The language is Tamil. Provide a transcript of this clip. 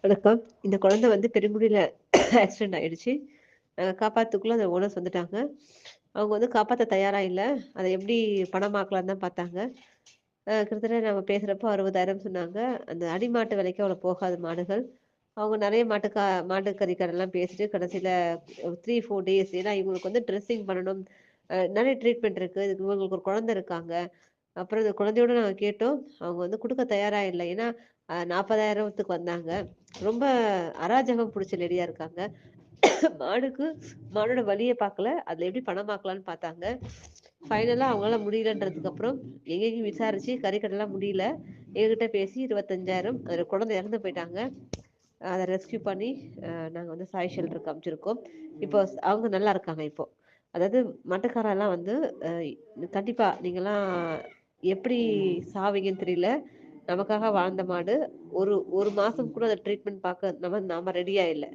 வணக்கம். இந்த குழந்தை வந்து பெருங்குடியில ஆக்சிடென்ட் ஆயிடுச்சு. காப்பாத்துக்குள்ள அந்த ஓனர்ஸ் வந்துட்டாங்க. அவங்க வந்து காப்பாத்த தயாரா இல்ல. அத எப்படி பணமாக்கலான்னு தான் பார்த்தாங்க. கிட்டத்தட்ட நம்ம பேசுறப்போ 60,000 சொன்னாங்க. அந்த அடிமாட்டு விலைக்கு அவ்வளோ போகாது மாடுகள். அவங்க நெறைய மாட்டுக்கறி கடைலாம் பேசிட்டு கடைசியில 3, 4 டேஸ் ஏன்னா இவங்களுக்கு வந்து ட்ரெஸ்ஸிங் பண்ணணும். நெறைய ட்ரீட்மெண்ட் இருக்கு. இதுக்கு இவங்களுக்கு ஒரு குழந்தை இருக்காங்க. அப்புறம் இந்த குழந்தையோட நாங்க கேட்டோம். அவங்க வந்து குடுக்க தயாரா இல்ல. ஏன்னா 40,000த்துக்கு வந்தாங்க. ரொம்ப அராஜகம் புடிச்ச லேடியா இருக்காங்க. மாடுக்கு மாடோட வலிய பார்க்கல. அதுல எப்படி பணமாக்கலான்னு பார்த்தாங்க. ஃபைனலா அவங்களால முடியலன்றதுக்கு அப்புறம் எங்கெங்கயும் விசாரிச்சு கறிக்கடைலாம் முடியல. எங்ககிட்ட பேசி 25,000 அதுல குழந்தை இறந்து போயிட்டாங்க. அத ரெஸ்க்யூ பண்ணி நாங்க வந்து சாய் ஷெல்டருக்கு அனுப்பிச்சிருக்கோம். இப்போ அவங்க நல்லா இருக்காங்க இப்போ. அதாவது மாட்டுக்காரெல்லாம் வந்து அ கண்டிப்பா நீங்கலாம் எப்படி சாவீங்கன்னு தெரியல. நமக்காக வாழ்ந்த மாடு. ஒரு 1 மாசம் கூட அத ட்ரீட்மெண்ட் பார்க்க நாம ரெடியா இல்ல.